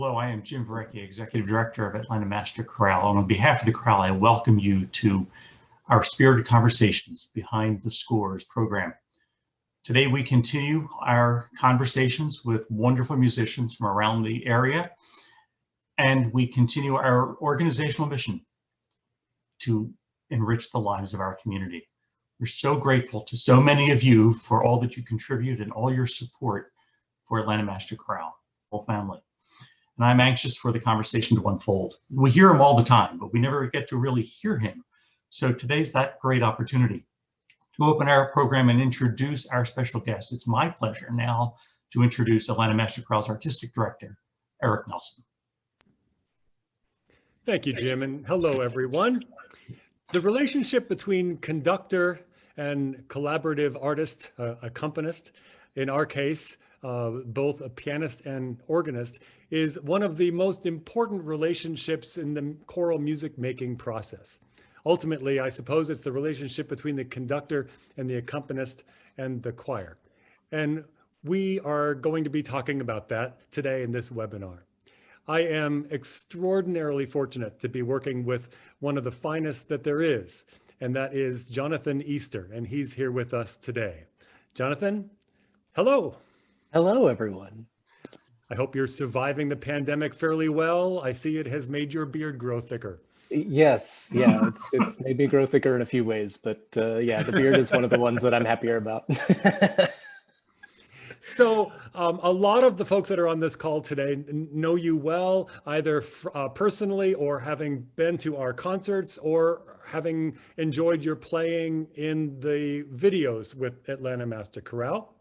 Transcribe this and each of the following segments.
Hello, I am Jim Varecki, Executive Director of Atlanta Master Chorale. And on behalf of the chorale, I welcome you to our Spirited Conversations Behind the Scores program. Today, we continue our conversations with wonderful musicians from around the area, and we continue our organizational mission to enrich the lives of our community. We're so grateful to so many of you for all that you contribute and all your support for Atlanta Master Chorale, whole family. And I'm anxious for the conversation to unfold. We hear him all the time, but we never get to really hear him. So today's that great opportunity to open our program and introduce our special guest. It's my pleasure now to introduce Atlanta Master Chorale's Artistic Director, Eric Nelson. Thank you, Jim, and hello, everyone. The relationship between conductor and collaborative artist, accompanist, in our case, both a pianist and organist, is one of the most important relationships in the choral music making process. Ultimately, I suppose it's the relationship between the conductor and the accompanist and the choir. And we are going to be talking about that today in this webinar. I am extraordinarily fortunate to be working with one of the finest that there is, and that is Jonathan Easter, and he's here with us today. Jonathan, hello. Hello, everyone. I hope you're surviving the pandemic fairly well. I see it has made your beard grow thicker. Yes, yeah, it's maybe grow thicker in a few ways, but yeah, the beard is one of the ones that I'm happier about. So a lot of the folks that are on this call today know you well, either personally or having been to our concerts or having enjoyed your playing in the videos with Atlanta Master Chorale.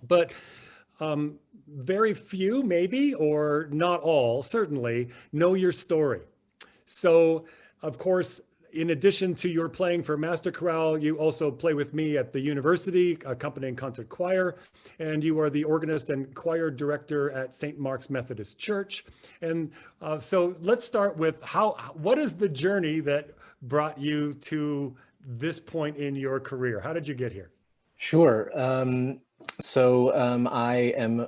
But very few, maybe, or not all, certainly, know your story. So, of course, in addition to your playing for Master Chorale, you also play with me at the university, accompanying concert choir, and you are the organist and choir director at St. Mark's Methodist Church. And so let's start with what is the journey that brought you to this point in your career? How did you get here? Sure. I am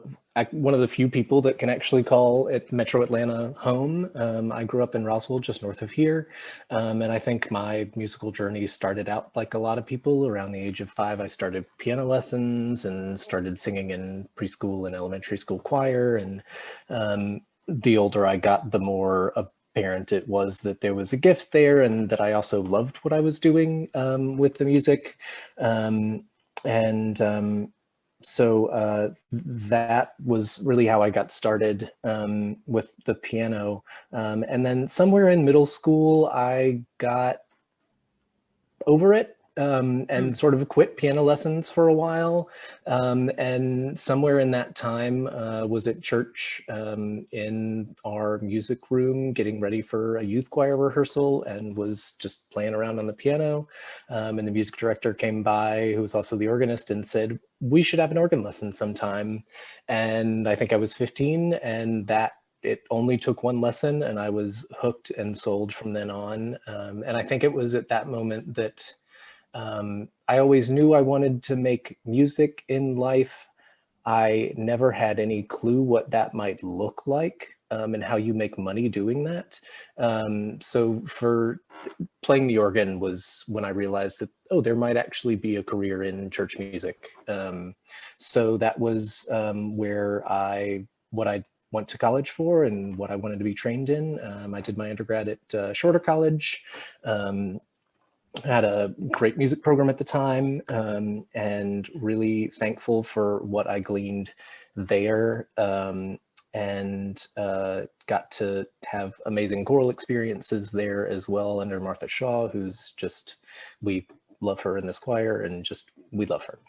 one of the few people that can actually call it Metro Atlanta home. I grew up in Roswell, just north of here. And I think my musical journey started out like a lot of people. Around the age of 5, I started piano lessons and started singing in preschool and elementary school choir. And the older I got, the more apparent it was that there was a gift there and that I also loved what I was doing with the music. So that was really how I got started with the piano. And then somewhere in middle school, I got over it and sort of quit piano lessons for a while. And somewhere in that time was at church in our music room, getting ready for a youth choir rehearsal, and was just playing around on the piano. And the music director came by, who was also the organist, and said, we should have an organ lesson sometime. And I think I was 15, and it only took one lesson, and I was hooked and sold from then on. And I think it was at that moment that I always knew I wanted to make music in life. I never had any clue what that might look like and how you make money doing that. So for playing the organ was when I realized that, oh, there might actually be a career in church music. So that was what I went to college for and what I wanted to be trained in. I did my undergrad at Shorter College. Had a great music program at the time, and really thankful for what I gleaned there, and got to have amazing choral experiences there as well under Martha Shaw, who's just, we love her in this choir, and just, we love her.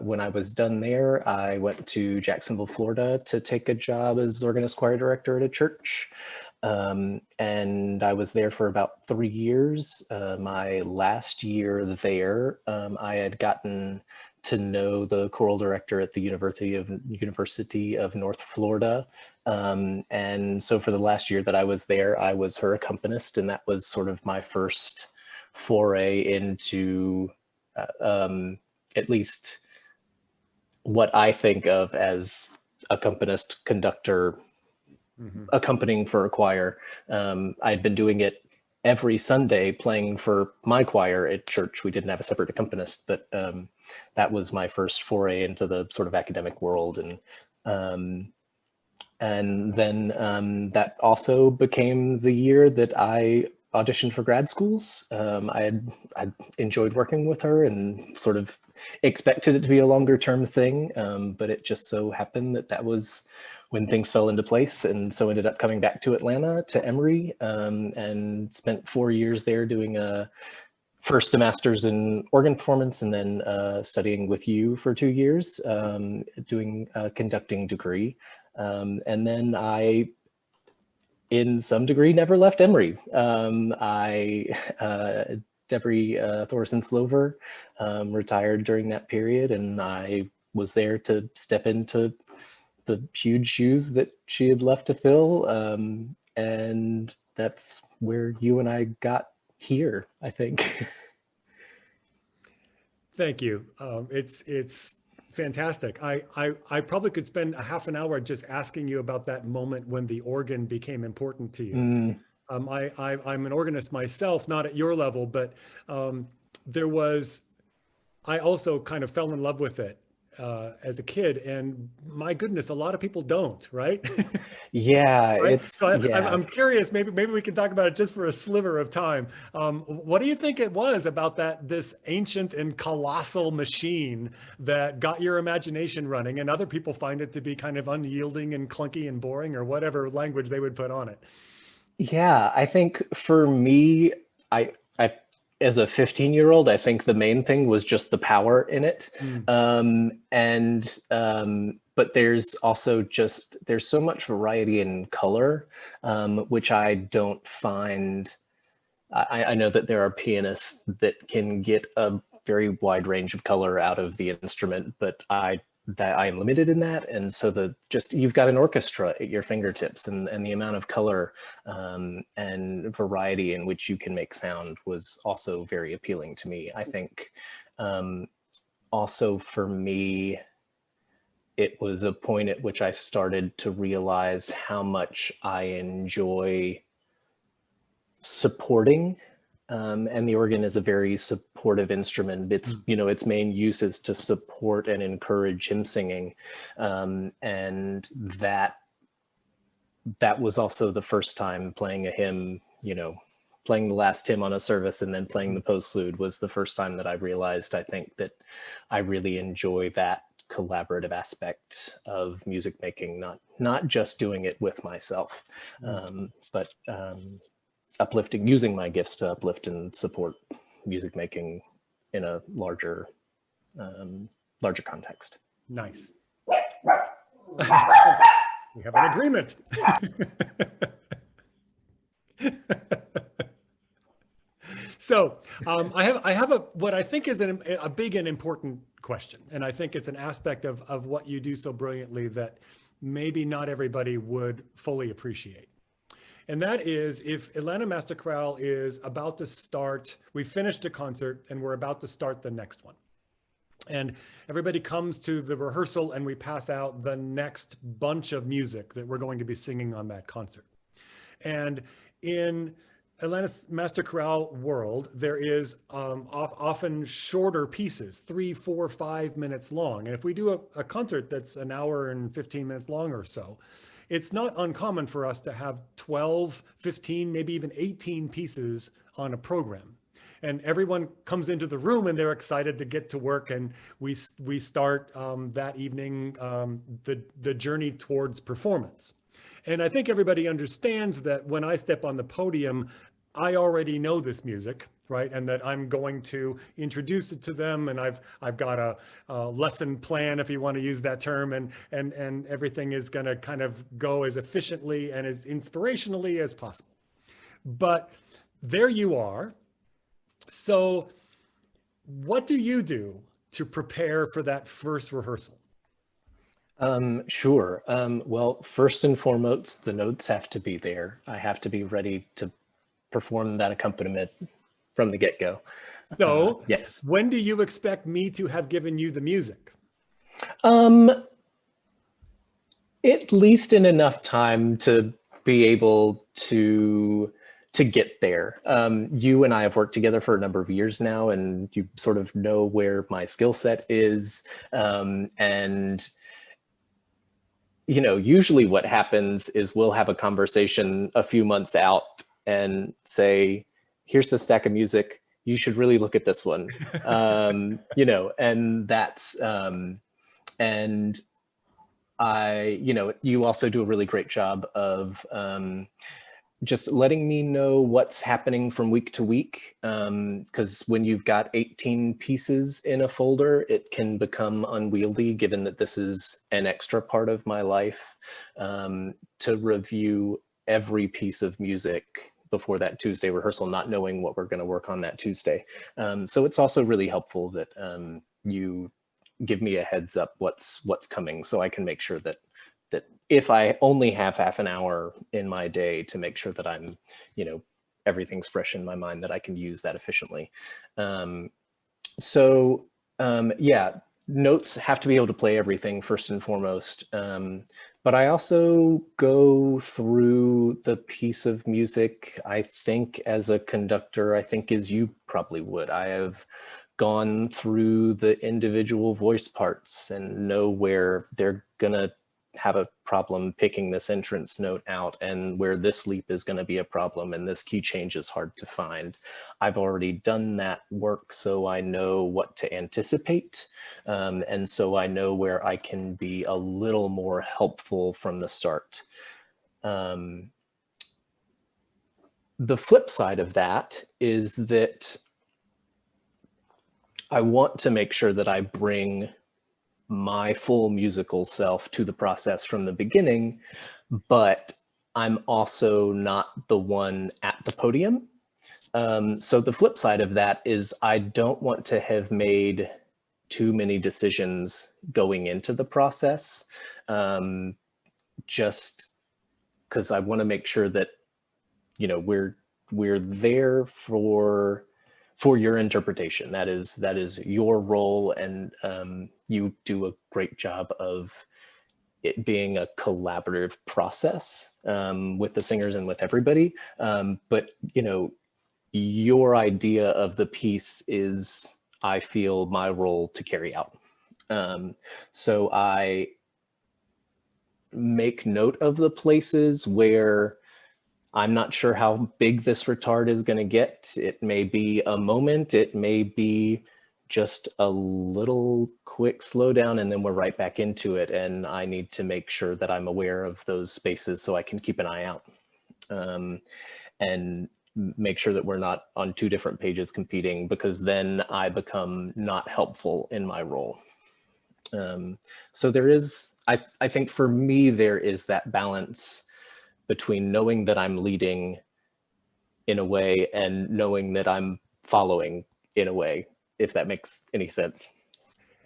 When I was done there, I went to Jacksonville, Florida to take a job as organist choir director at a church. And I was there for about 3 years. My last year there, I had gotten to know the choral director at the University of North Florida. And so for the last year that I was there, I was her accompanist, and that was sort of my first foray into at least what I think of as accompanist, conductor, accompanying for a choir. I'd been doing it every Sunday, playing for my choir at church. We didn't have a separate accompanist, but that was my first foray into the sort of academic world. And then that also became the year that I auditioned for grad schools. I enjoyed working with her and sort of expected it to be a longer term thing, but it just so happened that that was when things fell into place. And so ended up coming back to Atlanta, to Emory, and spent 4 years there doing first a master's in organ performance, and then studying with you for 2 years, doing a conducting degree. And then I, in some degree, never left Emory. Debbie Thorson Slover retired during that period, and I was there to step into the huge shoes that she had left to fill. And that's where you and I got here, I think. Thank you. It's fantastic. I probably could spend a half an hour just asking you about that moment when the organ became important to you. I'm an organist myself, not at your level, but I also kind of fell in love with it as a kid, and my goodness, a lot of people don't, right? Yeah, right? I'm curious, maybe we can talk about it just for a sliver of time. What do you think it was about this ancient and colossal machine that got your imagination running, and other people find it to be kind of unyielding and clunky and boring, or whatever language they would put on it? Yeah, I think for me, I as a 15-year-old, I think the main thing was just the power in it. But there's also there's so much variety in color, which I don't find. I know that there are pianists that can get a very wide range of color out of the instrument, but I am limited in that. And so you've got an orchestra at your fingertips, and the amount of color and variety in which you can make sound was also very appealing to me. I think also for me, it was a point at which I started to realize how much I enjoy supporting. And the organ is a very supportive instrument. Its main use is to support and encourage hymn singing. And that was also the first time playing a hymn, playing the last hymn on a service and then playing the postlude was the first time that I realized, I think, that I really enjoy that collaborative aspect of music making, not just doing it with myself, but using my gifts to uplift and support music making in a larger context. Nice. We have an agreement. So I have what I think is a big and important question, and I think it's an aspect of what you do so brilliantly that maybe not everybody would fully appreciate. And that is, if Atlanta Master Chorale is about to start, we finished a concert and we're about to start the next one. And everybody comes to the rehearsal and we pass out the next bunch of music that we're going to be singing on that concert. And in Atlanta Master Chorale world, there is often shorter pieces, 3, 4, 5 minutes long. And if we do a concert that's an hour and 15 minutes long or so, it's not uncommon for us to have 12, 15, maybe even 18 pieces on a program. And everyone comes into the room and they're excited to get to work. And we start that evening the journey towards performance. And I think everybody understands that when I step on the podium, I already know this music, right? And that I'm going to introduce it to them, and I've got a lesson plan, if you want to use that term, and everything is going to kind of go as efficiently and as inspirationally as possible. But there you are. So what do you do to prepare for that first rehearsal? Sure. Well, first and foremost, the notes have to be there. I have to be ready to perform that accompaniment from the get-go. So yes. When do you expect me to have given you the music? At least in enough time to be able to get there. You and I have worked together for a number of years now, and you sort of know where my skill set is. And usually what happens is we'll have a conversation a few months out and say, here's the stack of music. You should really look at this one. And that's, and you also do a really great job of just letting me know what's happening from week to week. Because when you've got 18 pieces in a folder, it can become unwieldy, given that this is an extra part of my life, to review every piece of music before that Tuesday rehearsal, not knowing what we're going to work on that Tuesday. So it's also really helpful that you give me a heads up what's coming, so I can make sure that if I only have half an hour in my day, to make sure that I'm, everything's fresh in my mind, that I can use that efficiently. Yeah, notes have to be able to play everything first and foremost. But I also go through the piece of music, I think, as a conductor, I think as you probably would. I have gone through the individual voice parts and know where they're gonna have a problem picking this entrance note out, and where this leap is going to be a problem, and this key change is hard to find. I've already done that work, so I know what to anticipate, and so I know where I can be a little more helpful from the start. The flip side of that is that I want to make sure that I bring my full musical self to the process from the beginning, but I'm also not the one at the podium. So the flip side of that is I don't want to have made too many decisions going into the process, just because I want to make sure that, we're there for your interpretation. That is your role, and you do a great job of it being a collaborative process with the singers and with everybody. But your idea of the piece is, I feel, my role to carry out. So I make note of the places where I'm not sure how big this retard is going to get. It may be a moment, it may be just a little quick slowdown, and then we're right back into it. And I need to make sure that I'm aware of those spaces so I can keep an eye out, and make sure that we're not on two different pages competing, because then I become not helpful in my role. So there is, I think for me, there is that balance between knowing that I'm leading in a way and knowing that I'm following in a way, if that makes any sense.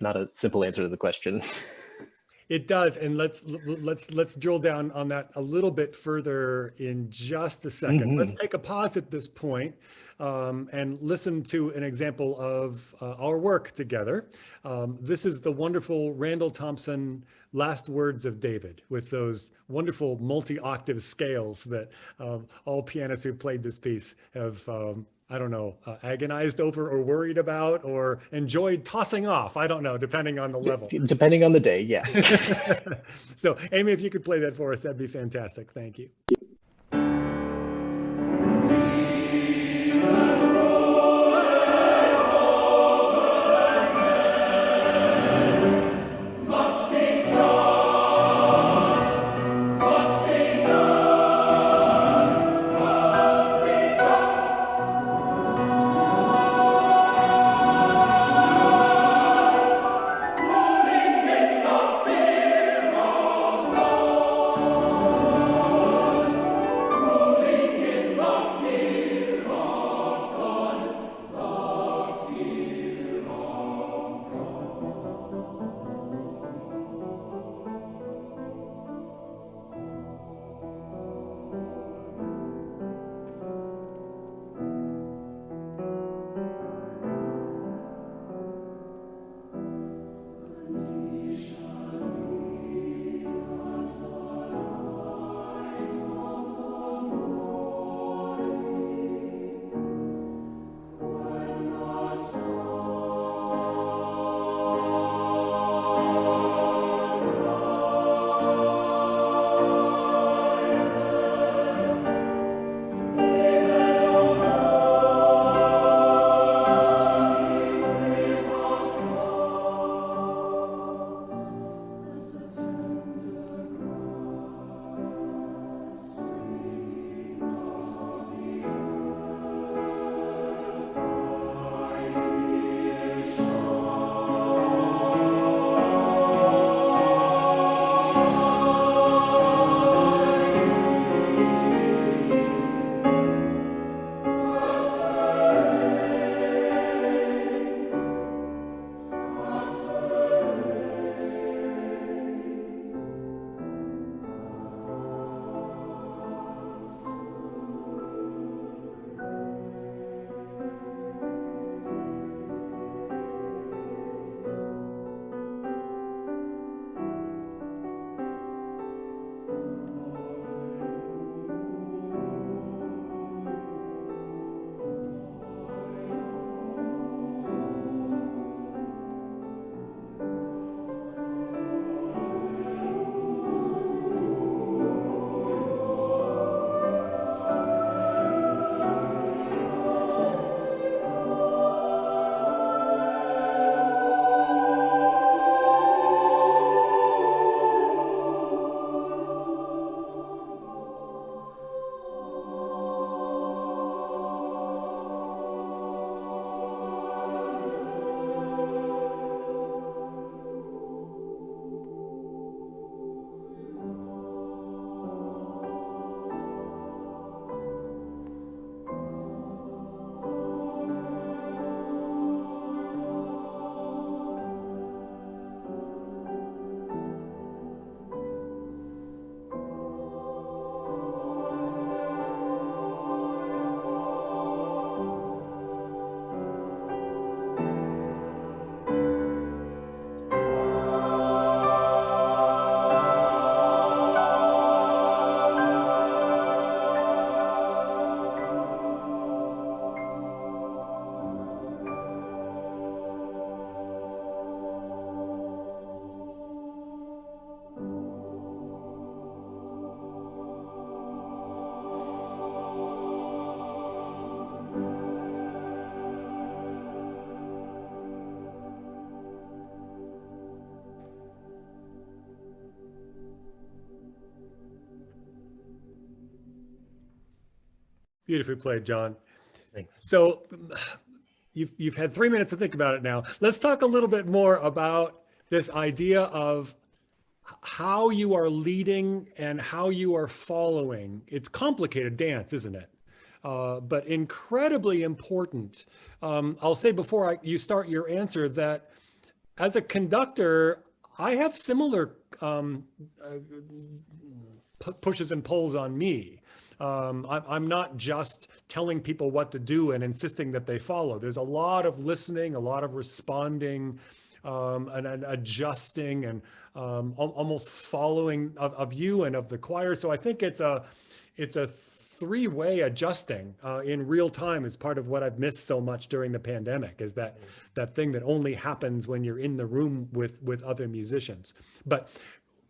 Not a simple answer to the question. It does, and let's drill down on that a little bit further in just a second. Mm-hmm. Let's take a pause at this point and listen to an example of our work together. This is the wonderful Randall Thompson Last Words of David, with those wonderful multi-octave scales that all pianists who played this piece have I don't know, agonized over or worried about or enjoyed tossing off. I don't know, depending on the level. Depending on the day, yeah. So Amy, if you could play that for us, that'd be fantastic. Thank you. Beautifully played, John. Thanks. So you've had 3 minutes to think about it now. Let's talk a little bit more about this idea of how you are leading and how you are following. It's complicated dance, isn't it? But incredibly important. I'll say before you start your answer that as a conductor, I have similar pushes and pulls on me. I'm not just telling people what to do and insisting that they follow. There's a lot of listening, a lot of responding, and adjusting, and almost following of you and of the choir. So I think it's a three-way adjusting in real time is part of what I've missed so much during the pandemic, is that thing that only happens when you're in the room with other musicians. But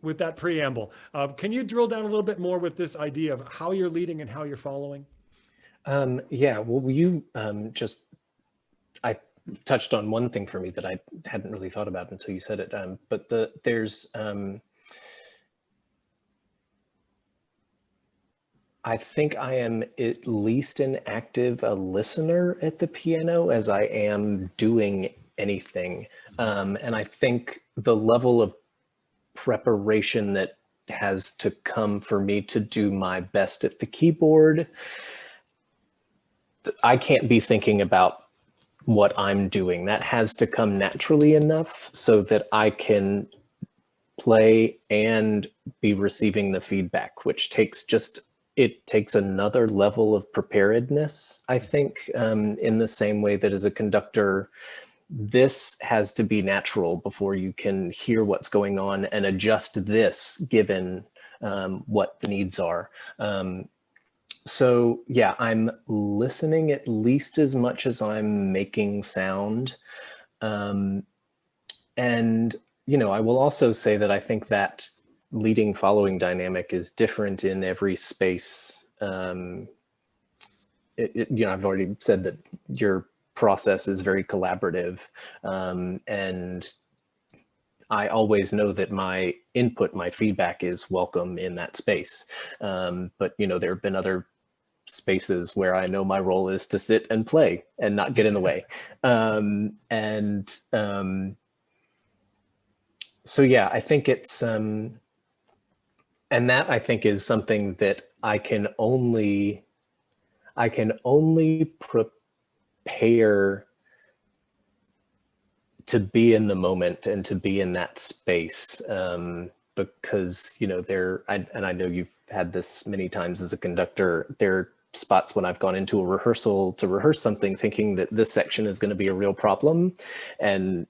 with that preamble, can you drill down a little bit more with this idea of how you're leading and how you're following? Yeah, well, you I touched on one thing for me that I hadn't really thought about until you said it. But there's, I think I am at least an active listener at the piano as I am doing anything. And I think the level of preparation that has to come for me to do my best at the keyboard, I can't be thinking about what I'm doing. That has to come naturally enough so that I can play and be receiving the feedback, which takes it takes another level of preparedness, I think, in the same way that as a conductor, this has to be natural before you can hear what's going on and adjust this given what the needs are. So yeah, I'm listening at least as much as I'm making sound. And, I will also say that I think that leading following dynamic is different in every space. I've already said that your process is very collaborative, and I always know that my input, my feedback is welcome in that space. But there have been other spaces where I know my role is to sit and play and not get in the way. So yeah, I think it's, and that I think is something that I can only prepare to be in the moment and to be in that space, because I know you've had this many times as a conductor. There are spots when I've gone into a rehearsal to rehearse something thinking that this section is going to be a real problem, and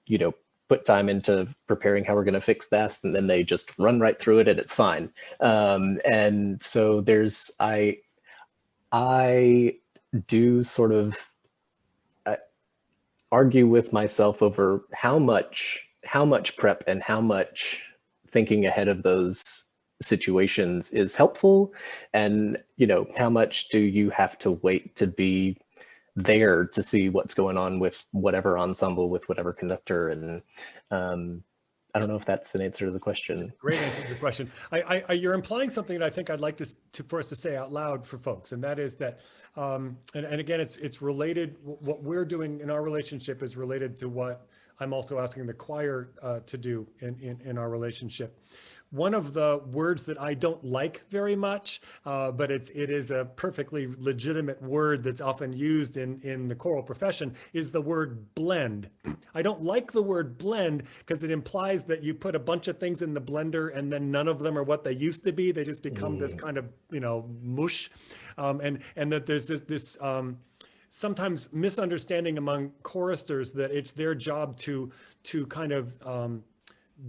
put time into preparing how we're going to fix that, and then they just run right through it and it's fine. And so I do sort of argue with myself over how much prep and how much thinking ahead of those situations is helpful, and how much do you have to wait to be there to see what's going on with whatever ensemble, with whatever conductor. And I don't know if that's an answer to the question. Great answer to the question. You're implying something that I think I'd like for us to say out loud for folks, and that is that, and again, it's related. What we're doing in our relationship is related to what I'm also asking the choir to do in our relationship. One of the words that I don't like very much, but it is a perfectly legitimate word that's often used in the choral profession, is the word blend. I don't like the word blend because it implies that you put a bunch of things in the blender and then none of them are what they used to be. They just become this kind of, mush. And that there's this sometimes misunderstanding among choristers that it's their job to kind of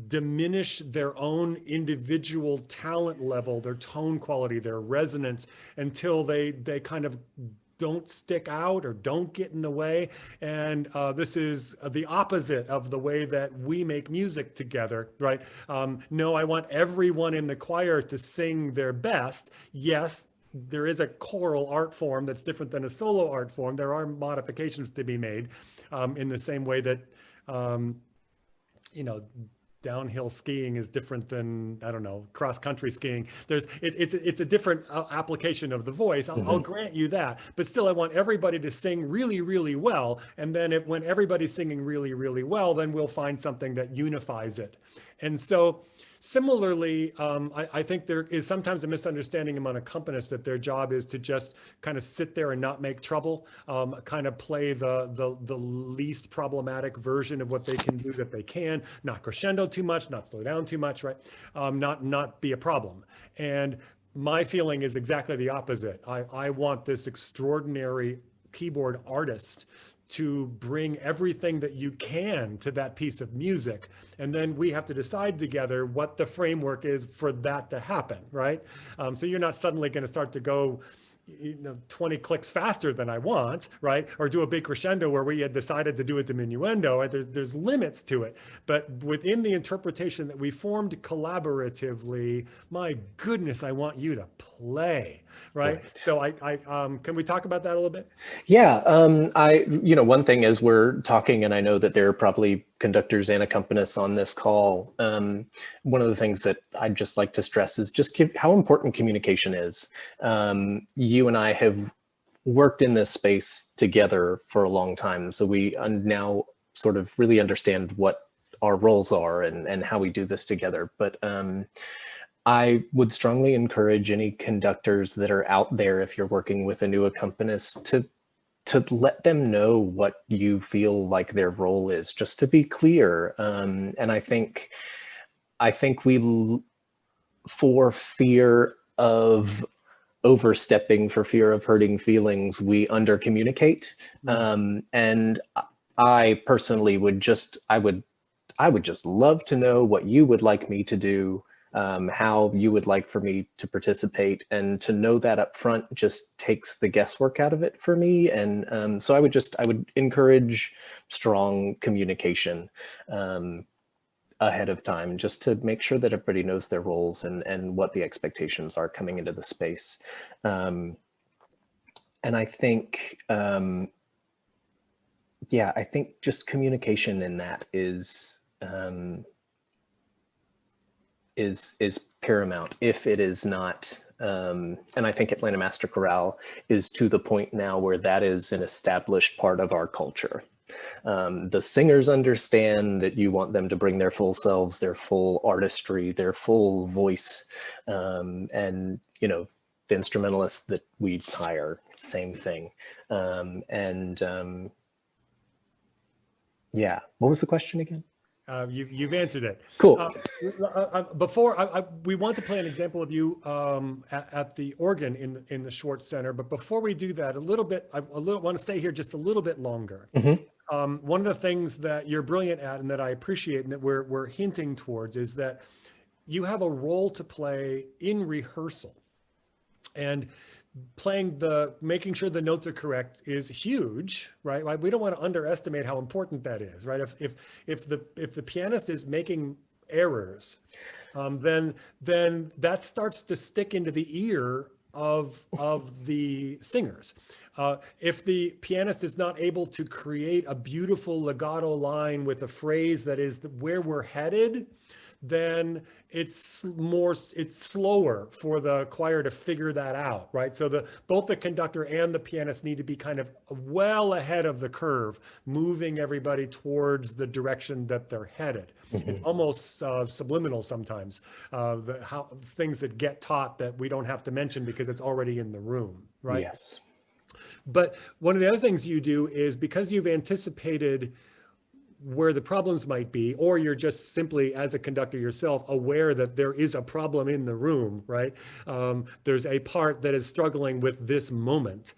diminish their own individual talent level, their tone quality, their resonance, until they kind of don't stick out or don't get in the way. And this is the opposite of the way that we make music together, right? No, I want everyone in the choir to sing their best. Yes, there is a choral art form that's different than a solo art form. There are modifications to be made in the same way that, downhill skiing is different than, I don't know, cross country skiing. It's a different application of the voice. I'll grant you that, but still I want everybody to sing really, really well. And then when everybody's singing really, really well, then we'll find something that unifies it. And so similarly, I think there is sometimes a misunderstanding among accompanists that their job is to just kind of sit there and not make trouble, kind of play the least problematic version of what they can do that they can, not crescendo too much, not slow down too much, right? Not be a problem. And my feeling is exactly the opposite. I want this extraordinary keyboard artist to bring everything that you can to that piece of music. And then we have to decide together what the framework is for that to happen, right? So you're not suddenly going to start to go 20 clicks faster than I want, right? Or do a big crescendo where we had decided to do a diminuendo. Right? There's limits to it. But within the interpretation that we formed collaboratively, my goodness, I want you to play, right? So I can we talk about that a little bit? Yeah, one thing as we're talking, and I know that there are probably conductors and accompanists on this call, one of the things that I'd just like to stress is just how important communication is. You and I have worked in this space together for a long time, so we now sort of really understand what our roles are and how we do this together. But I would strongly encourage any conductors that are out there, if you're working with a new accompanist, to let them know what you feel like their role is, just to be clear. And I think we, for fear of overstepping, for fear of hurting feelings, we under communicate. And I personally would just love to know what you would like me to do, how you would like for me to participate, and to know that up front just takes the guesswork out of it for me. And so I would encourage strong communication ahead of time, just to make sure that everybody knows their roles and what the expectations are coming into the space. And I think, I think just communication in that is paramount. If it is not, and I think Atlanta Master Chorale is to the point now where that is an established part of our culture. The singers understand that you want them to bring their full selves, their full artistry, their full voice, and the instrumentalists that we hire, same thing. Yeah, what was the question again? You've answered it. Cool. Before we want to play an example of you at the organ in the Schwartz Center, but before we do that, I want to stay here just a little bit longer. One of the things that you're brilliant at and that I appreciate and that we're hinting towards is that you have a role to play in rehearsal, and making sure the notes are correct is huge, right? We don't want to underestimate how important that is, right? If the pianist is making errors, then that starts to stick into the ear of the singers. If the pianist is not able to create a beautiful legato line with a phrase that is where we're headed, then it's slower for the choir to figure that out, right? So both the conductor and the pianist need to be kind of well ahead of the curve, moving everybody towards the direction that they're headed. It's almost subliminal sometimes, how things that get taught that we don't have to mention because it's already in the room, right? Yes. But one of the other things you do is, because you've anticipated where the problems might be, or you're just simply, as a conductor yourself, aware that there is a problem in the room, right? There's a part that is struggling with this moment.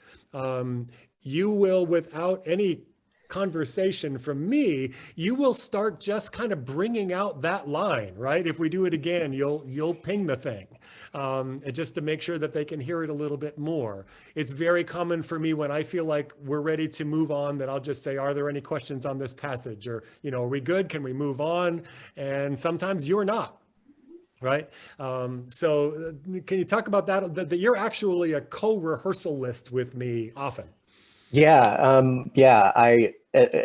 You will, without any conversation from me, you will start just kind of bringing out that line, right? If we do it again, you'll ping the thing, and just to make sure that they can hear it a little bit more. It's very common for me when I feel like we're ready to move on that I'll just say, are there any questions on this passage? Or, are we good? Can we move on? And sometimes you're not. Right. So can you talk about that you're actually a co-rehearsalist with me often? Yeah.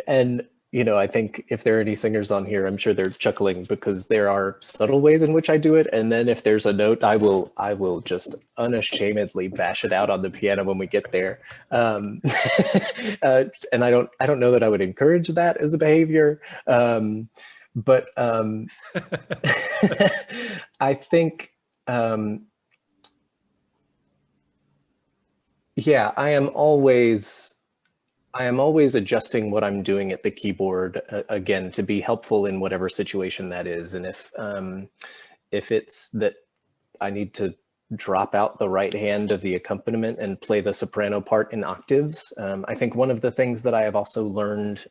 And I think if there are any singers on here, I'm sure they're chuckling because there are subtle ways in which I do it. And then if there's a note, I will just unashamedly bash it out on the piano when we get there. And I don't know that I would encourage that as a behavior. But I think, yeah, I am always adjusting what I'm doing at the keyboard, again, to be helpful in whatever situation that is. And if it's that I need to drop out the right hand of the accompaniment and play the soprano part in octaves, I think one of the things that I have also learned,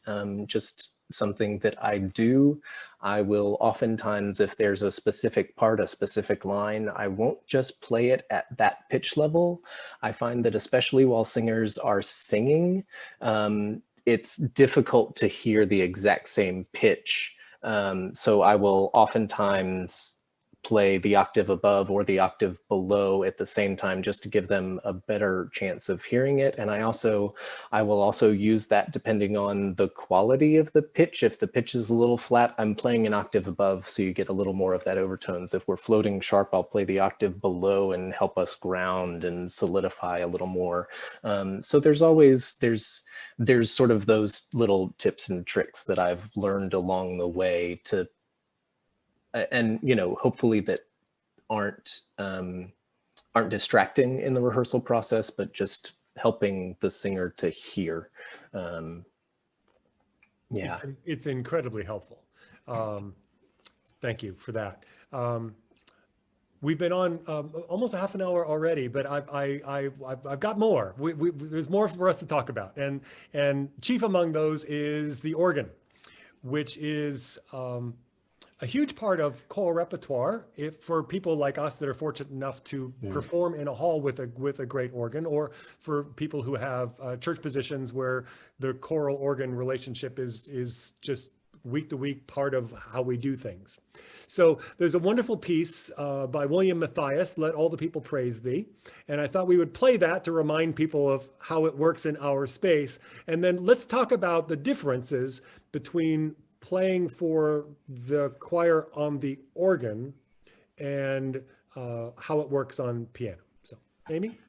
just something that I do, I will oftentimes, if there's a specific part, a specific line, I won't just play it at that pitch level. I find that especially while singers are singing, it's difficult to hear the exact same pitch. So I will oftentimes play the octave above or the octave below at the same time, just to give them a better chance of hearing it. And I will also use that depending on the quality of the pitch. If the pitch is a little flat, I'm playing an octave above, so you get a little more of that overtones. If we're floating sharp, I'll play the octave below and help us ground and solidify a little more. So there's sort of those little tips and tricks that I've learned along the way to, and hopefully that aren't distracting in the rehearsal process, but just helping the singer to hear. Yeah, it's incredibly helpful. Thank you for that. We've been on almost a half an hour already, but I've got more. There's more for us to talk about, and chief among those is the organ, which is a huge part of choral repertoire for people like us that are fortunate enough to perform in a hall with a great organ, or for people who have church positions where the choral organ relationship is just week to week part of how we do things. So there's a wonderful piece by William Matthias, Let All the People Praise Thee. And I thought we would play that to remind people of how it works in our space. And then let's talk about the differences between playing for the choir on the organ and how it works on piano. So, Amy?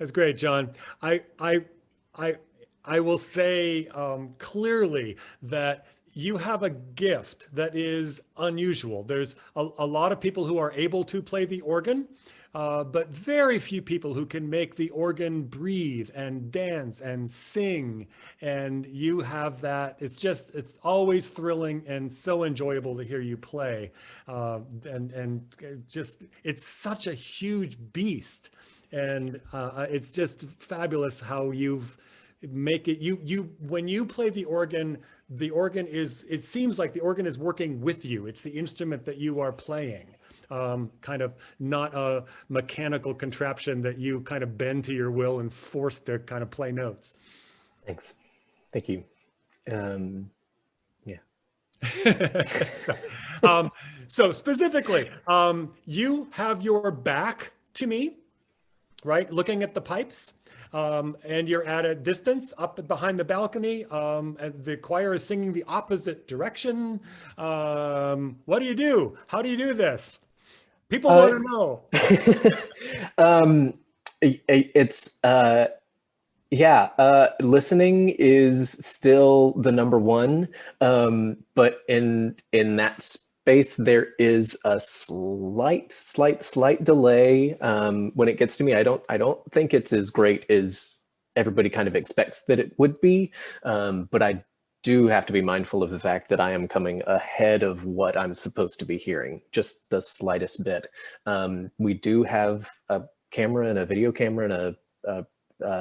That's great, John. I will say clearly that you have a gift that is unusual. There's a lot of people who are able to play the organ, but very few people who can make the organ breathe and dance and sing. And you have that. It's always thrilling and so enjoyable to hear you play. It's such a huge beast. And it's just fabulous how you've make it, when you play the organ it seems like the organ is working with you. It's the instrument that you are playing, kind of not a mechanical contraption that you kind of bend to your will and forced to kind of play notes. Thanks. Thank you. Yeah. So specifically, you have your back to me, right? Looking at the pipes. And you're at a distance up behind the balcony. And the choir is singing the opposite direction. What do you do? How do you do this? People want to know. Listening is still the number one. But in that space, there is a slight delay when it gets to me. I don't think it's as great as everybody kind of expects that it would be, but I do have to be mindful of the fact that I am coming ahead of what I'm supposed to be hearing, just the slightest bit. We do have a camera and a video camera and a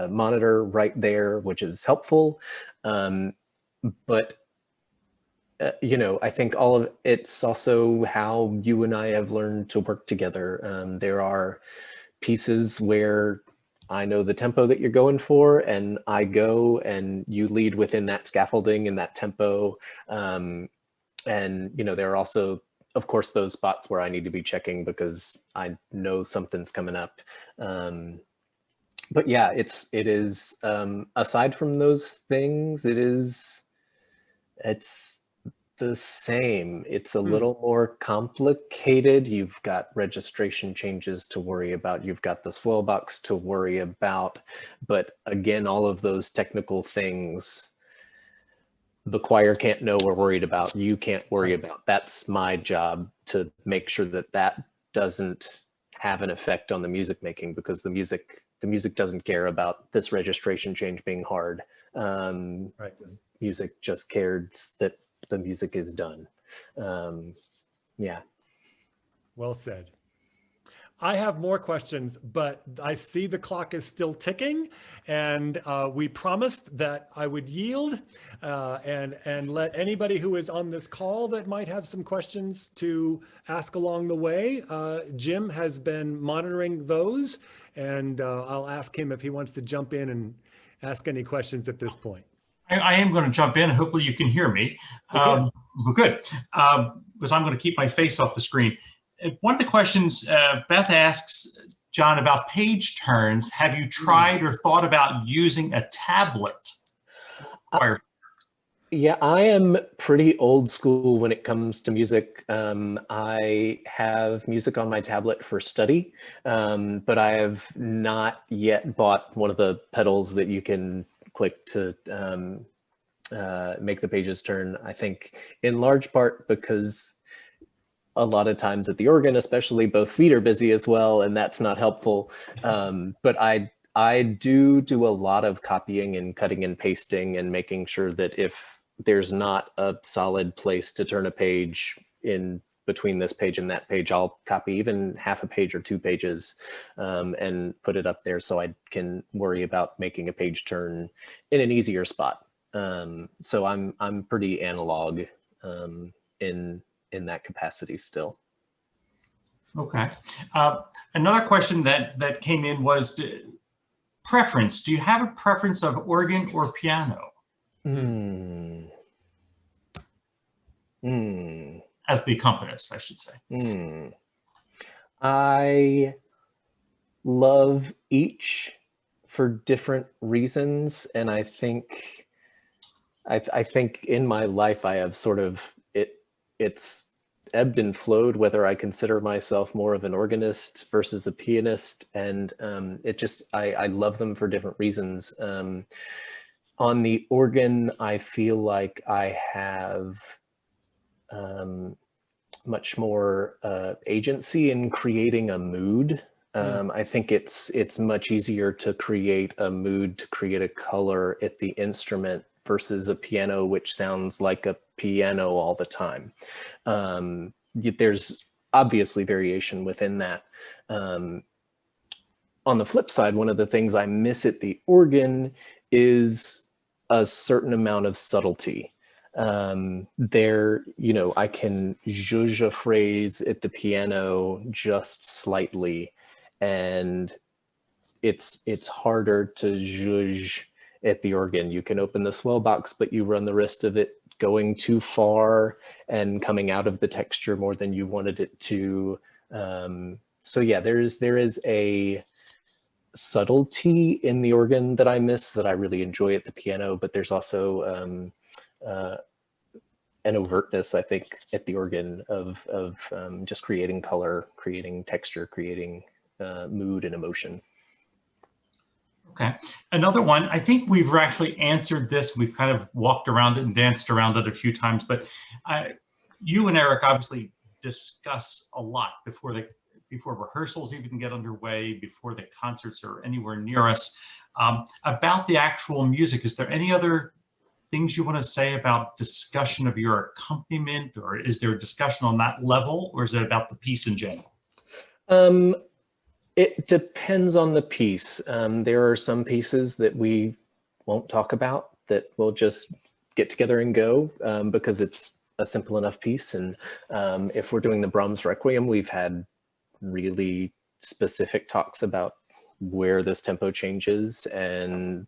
monitor right there, which is helpful, but I think all of it's also how you and I have learned to work together. There are pieces where I know the tempo that you're going for, and I go and you lead within that scaffolding and that tempo. And, there are also, of course, those spots where I need to be checking because I know something's coming up. But yeah, it is, aside from those things, it's the same. It's a little more complicated. You've got registration changes to worry about. You've got the swell box to worry about. But again, all of those technical things, the choir can't know we're worried about. You can't worry about. That's my job, to make sure that doesn't have an effect on the music making, because the music doesn't care about this registration change being hard. Right. Music just cares that the music is done. Yeah. Well said. I have more questions, but I see the clock is still ticking, and we promised that I would yield and let anybody who is on this call that might have some questions to ask along the way. Jim has been monitoring those, and I'll ask him if he wants to jump in and ask any questions at this point. I am going to jump in. Hopefully you can hear me. Okay. Good, because I'm going to keep my face off the screen. One of the questions Beth asks, John, about page turns. Have you tried or thought about using a tablet? Yeah, I am pretty old school when it comes to music. I have music on my tablet for study, but I have not yet bought one of the pedals that you can click to make the pages turn. I think in large part because a lot of times at the organ, especially, both feet are busy as well, and that's not helpful. But I do a lot of copying and cutting and pasting and making sure that if there's not a solid place to turn a page in between this page and that page, I'll copy even half a page or 2 pages and put it up there so I can worry about making a page turn in an easier spot. So I'm pretty analog in that capacity still. Okay. Another question that came in was preference. Do you have a preference of organ or piano? As the accompanist, I should say. I love each for different reasons, and I think in my life I have sort of it's ebbed and flowed whether I consider myself more of an organist versus a pianist, and I love them for different reasons. On the organ, I feel like I have much more agency in creating a mood. I think it's much easier to create a mood, to create a color at the instrument versus a piano, which sounds like a piano all the time. There's obviously variation within that. On the flip side, one of the things I miss at the organ is a certain amount of subtlety. There, you know, I can zhuzh a phrase at the piano just slightly, and it's harder to zhuzh at the organ. You can open the swell box, but you run the risk of it going too far and coming out of the texture more than you wanted it to. So yeah, there is a subtlety in the organ that I miss that I really enjoy at the piano, but there's also an overtness, I think, at the organ of just creating color, creating texture, creating mood and emotion. Okay, another one, I think we've actually answered this. We've kind of walked around it and danced around it a few times, but you and Eric obviously discuss a lot before rehearsals even get underway, before the concerts are anywhere near us, about the actual music. Is there any other things you want to say about discussion of your accompaniment, or is there a discussion on that level, or is it about the piece in general? It depends on the piece. There are some pieces that we won't talk about, that we'll just get together and go because it's a simple enough piece. And if we're doing the Brahms Requiem, we've had really specific talks about where this tempo changes and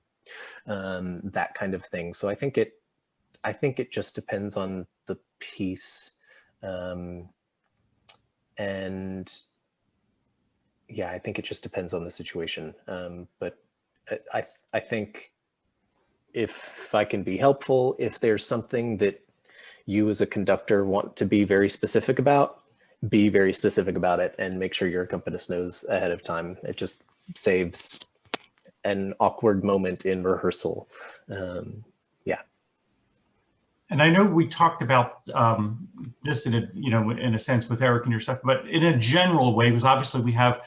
that kind of thing. So I think it just depends on the piece. And yeah, I think it just depends on the situation. But I think if I can be helpful, if there's something that you as a conductor want to be very specific about, be very specific about it and make sure your accompanist knows ahead of time. It just saves an awkward moment in rehearsal. Yeah. And I know we talked about this in a sense with Eric and yourself, but in a general way, because obviously we have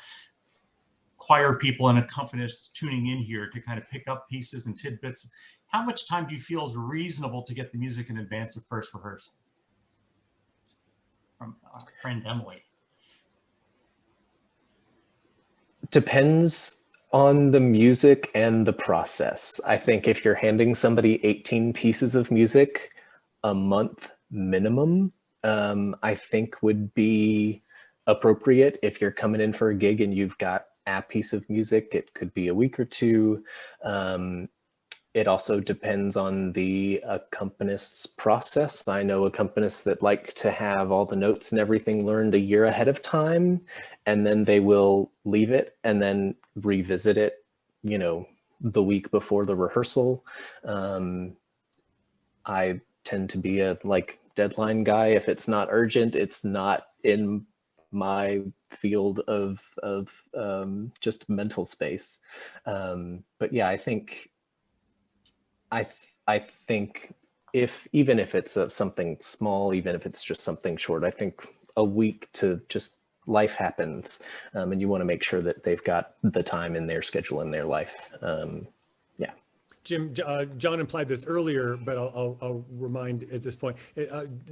choir people and accompanists tuning in here to kind of pick up pieces and tidbits. How much time do you feel is reasonable to get the music in advance of first rehearsal? From our friend Emily. Depends on the music and the process. I think if you're handing somebody 18 pieces of music, a month minimum, I think would be appropriate. If you're coming in for a gig and you've got a piece of music, it could be a week or two. It also depends on the accompanist's process. I know accompanists that like to have all the notes and everything learned a year ahead of time, and then they will leave it and then revisit it, you know, the week before the rehearsal. I tend to be a deadline guy. If it's not urgent, it's not in my field of just mental space. But yeah, I think even if it's something small, even if it's just something short, I think a week to just life happens, and you want to make sure that they've got the time in their schedule in their life. Yeah. Jim, John implied this earlier, but I'll remind at this point.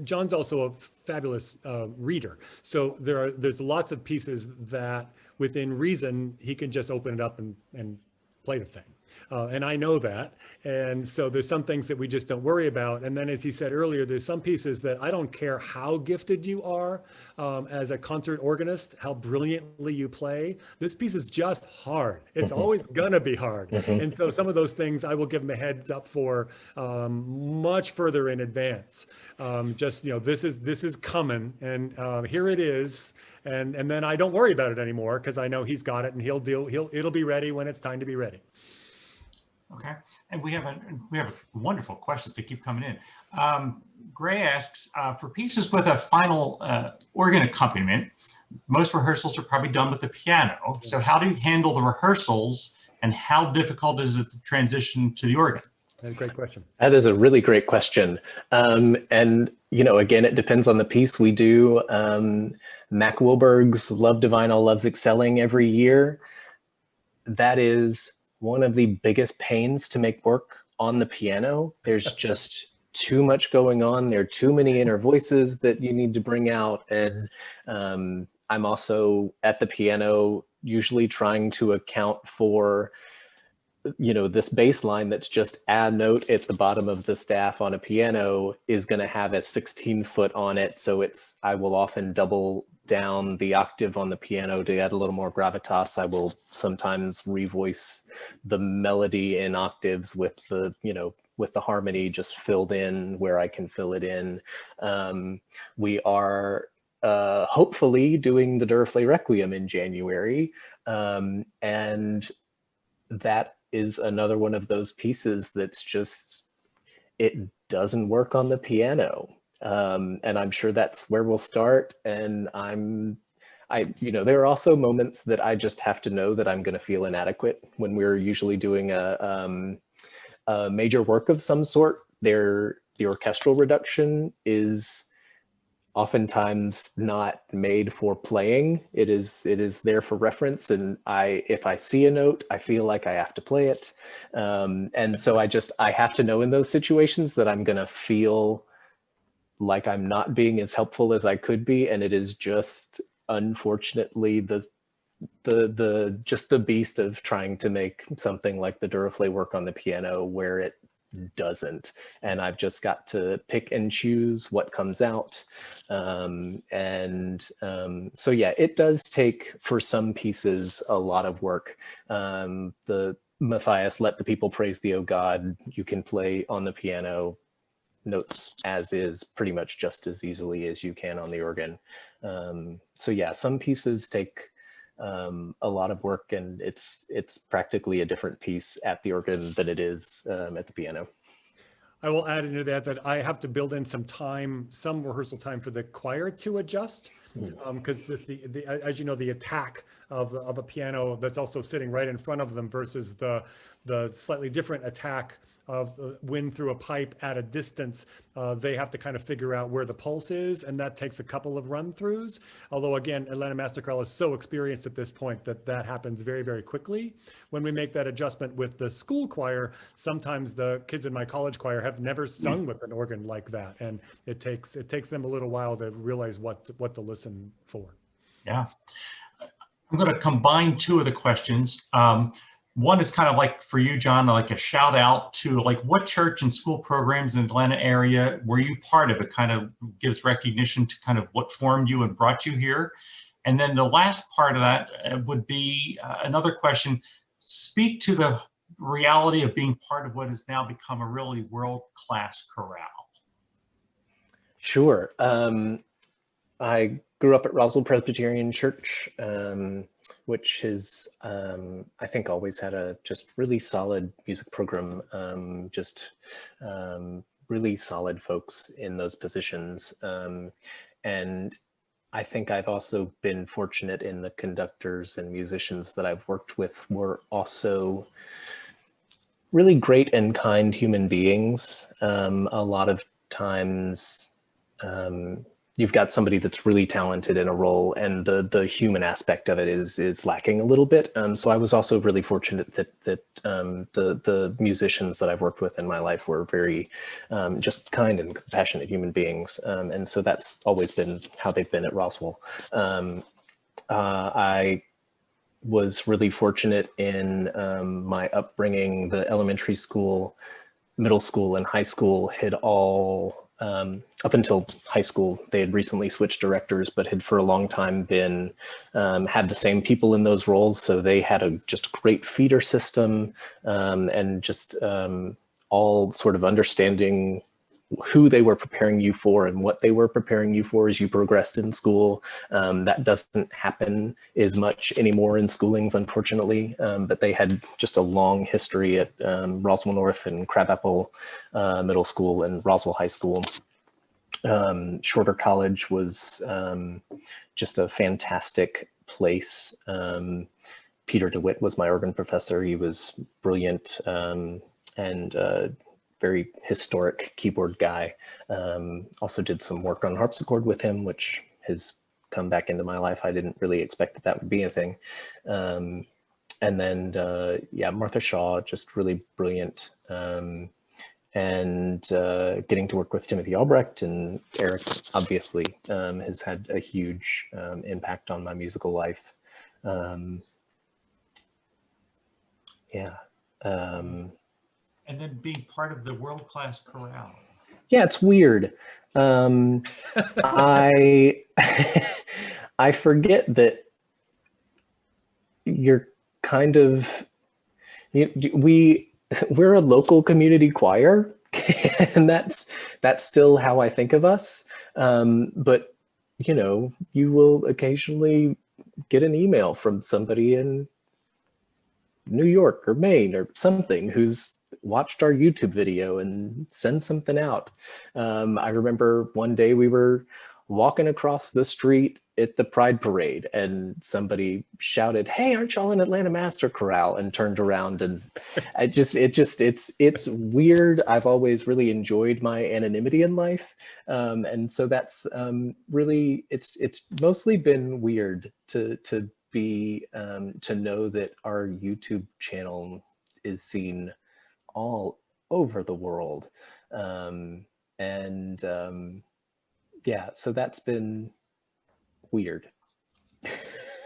John's also a fabulous reader. So there's lots of pieces that within reason, he can just open it up and play the thing. And I know that. And so there's some things that we just don't worry about. And then as he said earlier, there's some pieces that I don't care how gifted you are as a concert organist, how brilliantly you play. This piece is just hard. It's always gonna be hard. And so some of those things I will give them a heads up for much further in advance. Just, you know, this is coming and here it is. And then I don't worry about it anymore because I know he's got it and it'll be ready when it's time to be ready. Okay, and we have wonderful questions that keep coming in. Gray asks, for pieces with a final organ accompaniment, most rehearsals are probably done with the piano. So how do you handle the rehearsals, and how difficult is it to transition to the organ? That's a great question. That is a really great question. And, you know, again, it depends on the piece we do. Mac Wilberg's Love Divine, All Loves Excelling every year. That is one of the biggest pains to make work on the piano. There's just too much going on. There are too many inner voices that you need to bring out. And I'm also at the piano usually trying to account for, you know, this bass line that's just a note at the bottom of the staff on a piano is going to have a 16-foot on it. So I will often double down the octave on the piano to add a little more gravitas. I will sometimes revoice the melody in octaves with the, you know, with the harmony just filled in where I can fill it in. We are hopefully doing the Duraflé Requiem in January. And that is another one of those pieces that's just, it doesn't work on the piano. And I'm sure that's where we'll start. And you know, there are also moments that I just have to know that I'm going to feel inadequate when we're usually doing a major work of some sort. The orchestral reduction is oftentimes not made for playing. It is there for reference. And if I see a note, I feel like I have to play it. And so I have to know in those situations that I'm going to feel like I'm not being as helpful as I could be. And it is just, unfortunately, just the beast of trying to make something like the Duraflé work on the piano where it doesn't. And I've just got to pick and choose what comes out. So yeah, it does take, for some pieces, a lot of work. The Matthias, Let the People Praise Thee, O God, you can play on the piano notes as is pretty much just as easily as you can on the organ. So yeah, some pieces take a lot of work, and it's practically a different piece at the organ than it is at the piano. I will add into that I have to build in some rehearsal time for the choir to adjust, because just as you know, the attack of a piano that's also sitting right in front of them versus the slightly different attack of wind through a pipe at a distance, they have to kind of figure out where the pulse is, and that takes a couple of run-throughs. Although again, Atlanta Master Chorale is so experienced at this point that happens very, very quickly. When we make that adjustment with the school choir, sometimes the kids in my college choir have never sung with an organ like that, and it takes them a little while to realize what to listen for. Yeah, I'm going to combine two of the questions. One is kind of like for you, John, like a shout out to like what church and school programs in the Atlanta area were you part of? It kind of gives recognition to kind of what formed you and brought you here. And then the last part of that would be another question. Speak to the reality of being part of what has now become a really world-class chorale. Sure. I grew up at Roswell Presbyterian Church, which has, I think, always had a just really solid music program, really solid folks in those positions. And I think I've also been fortunate in the conductors and musicians that I've worked with were also really great and kind human beings. A lot of times, you've got somebody that's really talented in a role, and the human aspect of it is lacking a little bit. So I was also really fortunate that the musicians that I've worked with in my life were very just kind and compassionate human beings. And so that's always been how they've been at Roswell. I was really fortunate in my upbringing. The elementary school, middle school, and high school had all, up until high school, they had recently switched directors, but had for a long time been, had the same people in those roles. So they had a just great feeder system, and just all sort of understanding who they were preparing you for and what they were preparing you for as you progressed in school. That doesn't happen as much anymore in schoolings, unfortunately, but they had just a long history at Roswell North and Crabapple Middle School and Roswell High School. Shorter College was just a fantastic place. Peter DeWitt was my organ professor. He was brilliant and very historic keyboard guy. Also did some work on harpsichord with him, which has come back into my life. I didn't really expect that that would be a thing. And then, yeah, Martha Shaw, just really brilliant. And getting to work with Timothy Albrecht and Eric, obviously, has had a huge impact on my musical life. Yeah. And then being part of the world-class chorale. Yeah, it's weird. I I forget that you're kind of we're a local community choir, and that's still how I think of us. But you know, you will occasionally get an email from somebody in New York or Maine or something who's watched our YouTube video and send something out. I remember one day we were walking across the street at the Pride Parade and somebody shouted, "Hey, aren't y'all in Atlanta Master Chorale?" and turned around, and it's weird. I've always really enjoyed my anonymity in life. And so that's really, it's mostly been weird to know that our YouTube channel is seen all over the world. Yeah, so that's been weird.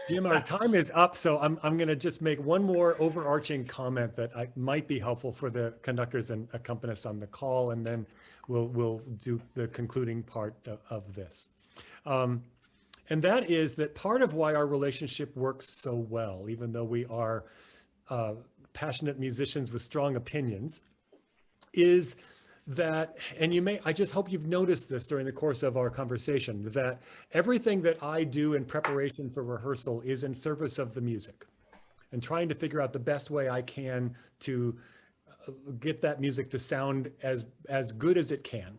Jim, our time is up, so I'm going to just make one more overarching comment that might be helpful for the conductors and accompanists on the call, and then we'll do the concluding part of this. And that is that part of why our relationship works so well, even though we are passionate musicians with strong opinions, is that, and I just hope you've noticed this during the course of our conversation, that everything that I do in preparation for rehearsal is in service of the music and trying to figure out the best way I can to get that music to sound as good as it can,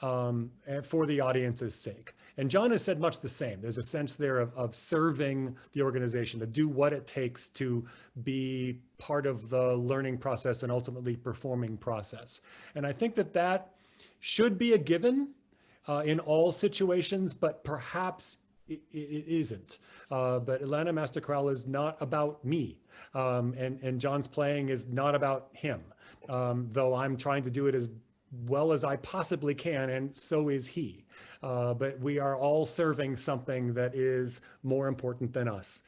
and for the audience's sake. And John has said much the same. There's a sense there of serving the organization, to do what it takes to be part of the learning process and ultimately performing process. And I think that that should be a given in all situations, but perhaps it isn't. But Atlanta Master Chorale is not about me, and John's playing is not about him, though I'm trying to do it as well as I possibly can, and so is he. But we are all serving something that is more important than us.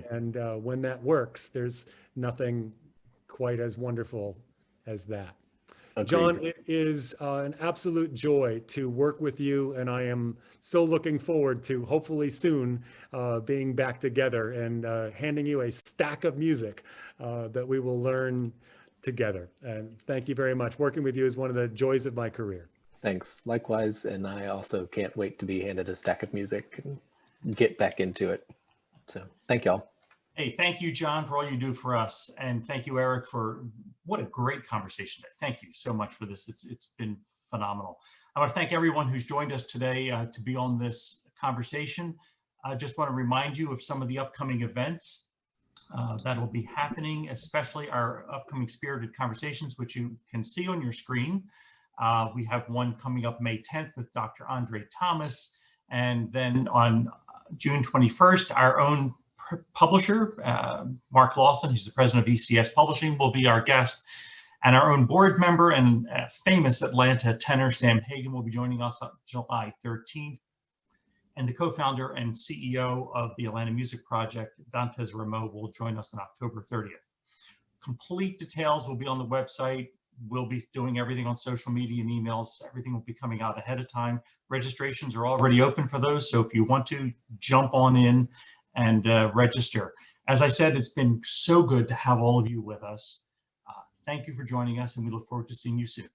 And when that works, there's nothing quite as wonderful as that. Agreed. John, it is an absolute joy to work with you, and I am so looking forward to hopefully soon being back together and handing you a stack of music that we will learn together. And thank you very much. Working with you is one of the joys of my career. Thanks. Likewise. And I also can't wait to be handed a stack of music and get back into it. So thank y'all. Hey, thank you, John, for all you do for us. And thank you, Eric, for what a great conversation. Thank you so much for this. It's been phenomenal. I want to thank everyone who's joined us today to be on this conversation. I just want to remind you of some of the upcoming events that will be happening, especially our upcoming Spirited Conversations, which you can see on your screen. We have one coming up May 10th with Dr. Andre Thomas. And then on June 21st, our own publisher, Mark Lawson, who's the president of ECS Publishing, will be our guest. And our own board member and famous Atlanta tenor, Sam Hagen, will be joining us on July 13th. And the co-founder and CEO of the Atlanta Music Project, Dantes Rameau, will join us on October 30th. Complete details will be on the website. We'll be doing everything on social media and emails. Everything will be coming out ahead of time. Registrations are already open for those, so if you want to, jump on in and register. As I said, it's been so good to have all of you with us. Thank you for joining us, and we look forward to seeing you soon.